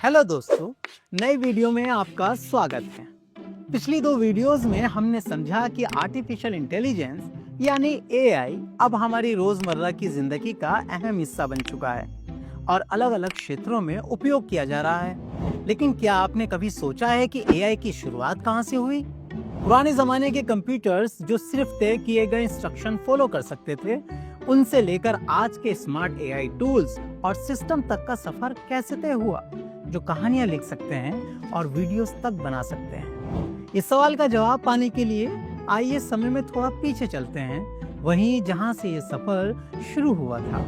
Hello दोस्तों, नई video में आपका स्वागत है। पिछली दो वीडियोस में हमने समझा कि आर्टिफिशियल इंटेलिजेंस यानी एआई अब हमारी रोजमर्रा की जिंदगी का अहम हिस्सा बन चुका है और अलग-अलग क्षेत्रों में उपयोग किया जा रहा है। लेकिन क्या आपने कभी सोचा है कि एआई की शुरुआत कहां से हुई? पुराने जमाने के कंप्यूटर्स जो सिर्फ तय किए गए इंस्ट्रक्शन फॉलो कर सकते थे, उनसे लेकर आज के स्मार्ट एआई टूल्स और सिस्टम तक का सफर कैसे तय हुआ, जो कहानियां लिख सकते हैं और वीडियोस तक बना सकते हैं। इस सवाल का जवाब पाने के लिए आइए समय में थोड़ा पीछे चलते हैं, वहीं जहां से ये सफर शुरू हुआ था।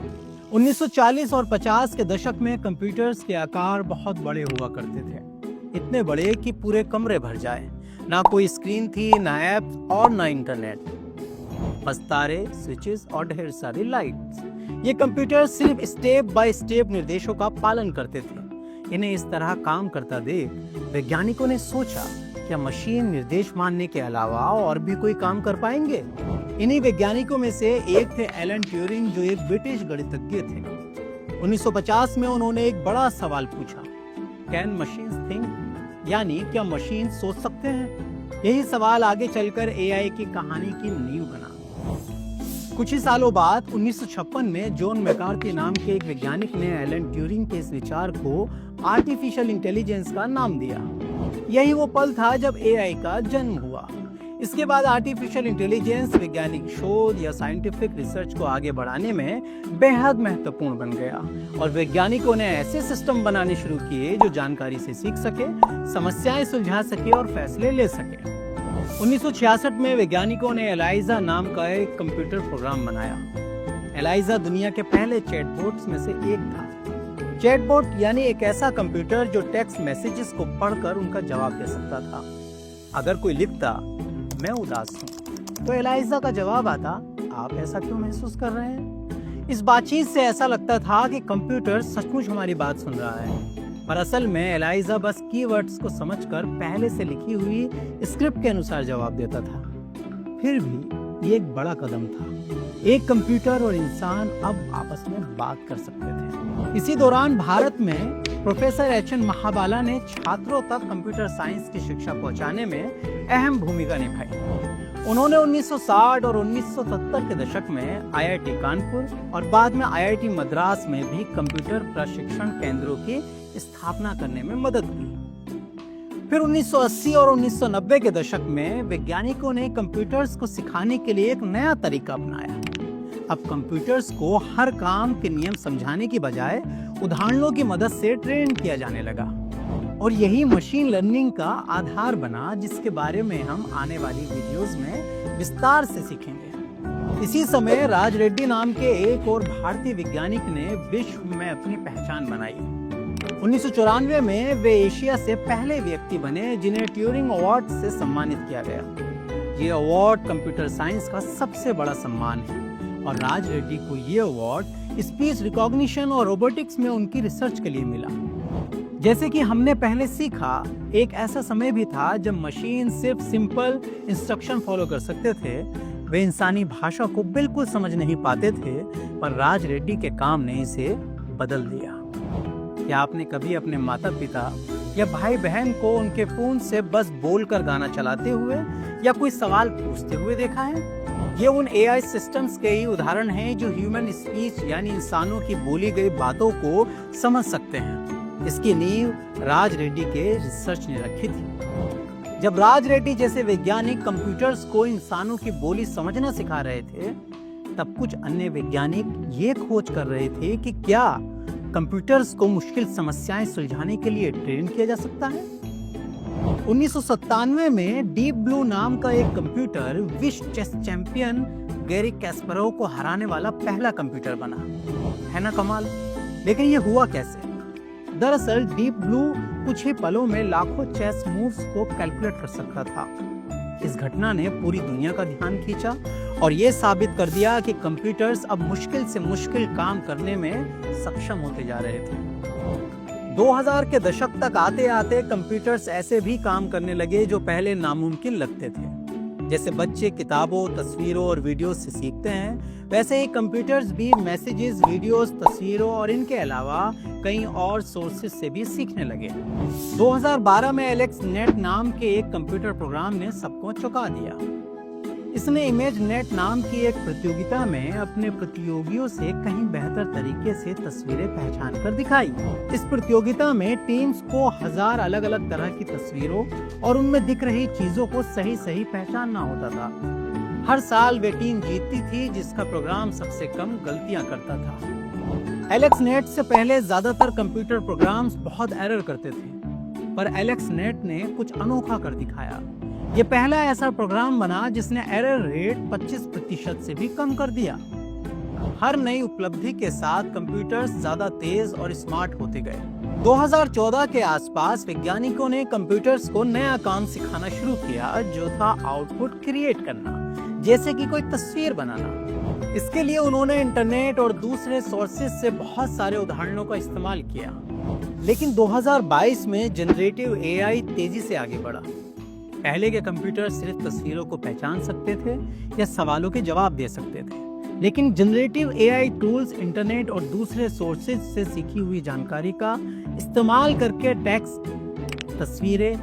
1940 और 50 के दशक में कंप्यूटर्स के आकार बहुत बड़े हुआ करते थे, इतने बड़े कि पूरे कमरे भर जाए। ना कोई स्क्रीन थी, ना ऐप और ना इंटरनेट, बस तारे, स्विचेस और ढेर सारी लाइट्स। ये कंप्यूटर सिर्फ स्टेप बाय स्टेप निर्देशों का पालन करते थे। इन्हें इस तरह काम करता देख वैज्ञानिकों ने सोचा, क्या मशीन निर्देश मानने के अलावा और भी कोई काम कर पाएंगे? इन्हीं वैज्ञानिकों में से एक थे एलन ट्यूरिंग, जो एक ब्रिटिश गणितज्ञ थे। 1950 में उन्होंने एक बड़ा सवाल पूछा, कैन मशीन्स थिंक? यानी क्या मशीन सोच सकते हैं? यही सवाल आगे चलकर एआई की कहानी की नींव बना। कुछ ही सालों बाद 1956 में जॉन मैकार्थी नाम के एक वैज्ञानिक ने एलन ट्यूरिंग के इस विचार को आर्टिफिशियल इंटेलिजेंस का नाम दिया। यही वो पल था जब एआई का जन्म हुआ। इसके बाद आर्टिफिशियल इंटेलिजेंस वैज्ञानिक शोध या साइंटिफिक रिसर्च को आगे बढ़ाने में बेहद महत्वपूर्ण बन गया और वैज्ञानिकों ने ऐसे सिस्टम बनाने शुरू किए जो जानकारी से सीख सके, समस्याएं सुलझा सके और फैसले ले सके। 1966 में वैज्ञानिकों ने एलाइजा नाम का एक कंप्यूटर प्रोग्राम बनाया। एलाइजा दुनिया के पहले चैटबॉट्स में से एक था। चैटबॉट यानी एक ऐसा कंप्यूटर जो टेक्स्ट मैसेजेस को पढ़कर उनका जवाब दे सकता था। अगर कोई लिखता, मैं उदास हूँ, तो एलाइजा का जवाब आता, आप ऐसा क्यों महसूस कर रहे हैं? इस बातचीत से ऐसा लगता था कि कंप्यूटर सचमुच हमारी बात सुन रहा है, पर असल में एलाइजा बस कीवर्ड्स को समझकर पहले से लिखी हुई स्क्रिप्ट के अनुसार जवाब देता था। फिर भी ये एक बड़ा कदम था। एक कंप्यूटर और इंसान अब आपस में बात कर सकते थे। इसी दौरान भारत में प्रोफेसर एच.एन. महाबाला ने छात्रों तक कंप्यूटर साइंस की शिक्षा पहुंचाने में अहम भूमिका निभाई। उन्होंने 1960 और 1970 के दशक में आईआईटी कानपुर और बाद में आईआईटी मद्रास में भी कंप्यूटर प्रशिक्षण केंद्रों की स्थापना करने में मदद की। फिर 1980 और 1990 के दशक में वैज्ञानिकों ने कंप्यूटर्स को सिखाने के लिए एक नया तरीका अपनाया। अब कंप्यूटर्स को हर काम के नियम समझाने की बजाय उदाहरणों की मदद से ट्रेन किया जाने लगा और यही मशीन लर्निंग का आधार बना, जिसके बारे में हम आने वाली वीडियोस में विस्तार से सीखेंगे। इसी समय राज रेड्डी नाम के एक और भारतीय वैज्ञानिक ने विश्व में अपनी पहचान बनाई। 1994 में वे एशिया से पहले व्यक्ति बने जिन्हें ट्यूरिंग अवार्ड से सम्मानित किया गया। ये अवार्ड कंप्यूटर साइंस का सबसे बड़ा सम्मान है और राज रेड्डी को ये अवार्ड स्पीच रिकॉग्निशन और रोबोटिक्स में उनकी रिसर्च के लिए मिला। जैसे कि हमने पहले सीखा, एक ऐसा समय भी था जब मशीन सिर्फ सिंपल इंस्ट्रक्शन फॉलो कर सकते थे। वे इंसानी भाषा को बिल्कुल समझ नहीं पाते थे, पर राज रेड्डी के काम ने इसे बदल दिया। क्या आपने कभी अपने माता पिता या भाई बहन को उनके फोन से बस बोलकर गाना चलाते हुए या कोई सवाल पूछते हुए देखा है? ये उन एआई सिस्टम्स के ही उदाहरण हैं जो ह्यूमन स्पीच यानी इंसानों की बोली गई बातों को समझ सकते हैं। इसकी नींव राज रेड्डी के रिसर्च ने रखी थी। जब राज रेड्डी जैसे वैज्ञानिक कंप्यूटर्स को इंसानों की बोली समझना सिखा रहे थे, तब कुछ अन्य वैज्ञानिक ये खोज कर रहे थे कि क्या कंप्यूटर्स को मुश्किल समस्याएं सुलझाने के लिए ट्रेन किया जा सकता है। 1997 में डीप ब्लू नाम का एक कंप्यूटर विश्व चेस चैंपियन गैरी कैस्परोव को हराने वाला पहला कंप्यूटर बना। है ना कमाल? लेकिन ये हुआ कैसे? दरअसल डीप ब्लू कुछ ही पलों में लाखों चेस मूव्स को कैलकुलेट कर सकता था। इस घटना ने पूरी दुनिया का ध्यान खींचा और ये साबित कर दिया कि कंप्यूटर्स अब मुश्किल से मुश्किल काम करने में सक्षम होते जा रहे थे। 2000 के दशक तक आते आते कंप्यूटर्स ऐसे भी काम करने लगे जो पहले नामुमकिन लगते थे, जैसे बच्चे किताबों, तस्वीरों और वीडियो से सीखते हैं, वैसे ही कंप्यूटर्स भी मैसेजेस, वीडियोस, तस्वीरों और इनके अलावा कई और सोर्सेज से भी सीखने लगे। 2012 में एलेक्स नेट नाम के एक कंप्यूटर प्रोग्राम ने सबको चौंका दिया। इसने इमेज नेट नाम की एक प्रतियोगिता में अपने प्रतियोगियों से कहीं बेहतर तरीके से तस्वीरें पहचान कर दिखाई। इस प्रतियोगिता में टीम्स को 1000 अलग अलग तरह की तस्वीरों और उनमें दिख रही चीजों को सही सही पहचानना होता था। हर साल वे टीम जीतती थी जिसका प्रोग्राम सबसे कम गलतियां करता था। एलेक्स नेट से पहले ज्यादातर कंप्यूटर प्रोग्राम्स बहुत एरर करते थे, पर एलेक्स नेट ने कुछ अनोखा कर दिखाया। ये पहला ऐसा प्रोग्राम बना जिसने एरर रेट 25% से भी कम कर दिया। हर नई उपलब्धि के साथ कंप्यूटर्स ज्यादा तेज और स्मार्ट होते गए। 2014 के आसपास वैज्ञानिकों ने कंप्यूटर्स को नया काम सिखाना शुरू किया, जो था आउटपुट क्रिएट करना, जैसे कि कोई तस्वीर बनाना। इसके लिए उन्होंने इंटरनेट और दूसरे सोर्सेज से बहुत सारे उदाहरणों का इस्तेमाल किया। लेकिन 2022 में जनरेटिव एआई तेजी से आगे बढ़ा। पहले के कंप्यूटर सिर्फ तस्वीरों को पहचान सकते थे या सवालों के जवाब दे सकते थे, लेकिन जनरेटिव एआई टूल्स इंटरनेट और दूसरे सोर्सेज से सीखी हुई जानकारी का इस्तेमाल करके टेक्स्ट, तस्वीरें,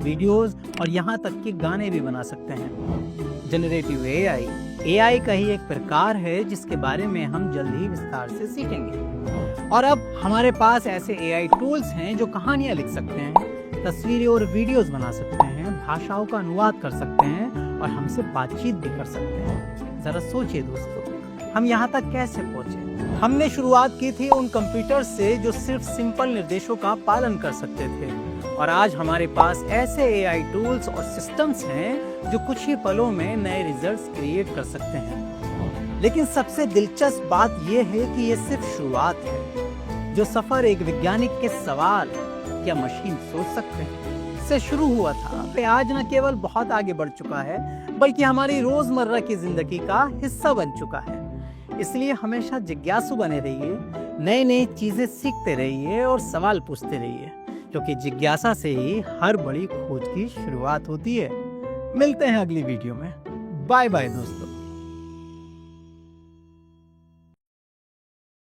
वीडियोस और यहाँ तक कि गाने भी बना सकते हैं। जनरेटिव एआई का ही एक प्रकार है जिसके बारे में हम जल्द ही विस्तार से सीखेंगे। और अब हमारे पास ऐसे एआई टूल्स हैं जो कहानियां लिख सकते हैं, तस्वीरें और वीडियोस बना सकते हैं, भाषाओं का अनुवाद कर सकते हैं और हमसे बातचीत भी कर सकते हैं। जरा सोचिए दोस्तों, हम यहाँ तक कैसे पहुँचे? हमने शुरुआत की थी उन कंप्यूटर से जो सिर्फ सिंपल निर्देशों का पालन कर सकते थे, और आज हमारे पास ऐसे एआई टूल्स और सिस्टम्स हैं जो कुछ ही पलों में नए रिजल्ट्स क्रिएट कर सकते हैं। लेकिन सबसे दिलचस्प बात यह है कि ये सिर्फ शुरुआत है। जो सफर एक वैज्ञानिक के सवाल क्या मशीन सोच सकते हैं से शुरू हुआ था, आज न केवल बहुत आगे बढ़ चुका है, बल्कि हमारी रोजमर्रा की जिंदगी का हिस्सा बन चुका है। इसलिए हमेशा जिज्ञासु बने रहिए, नई नई चीजें सीखते रहिए और सवाल पूछते रहिए, क्योंकि जिज्ञासा से ही हर बड़ी खोज की शुरुआत होती है। मिलते हैं अगली वीडियो में। बाय बाय दोस्तों।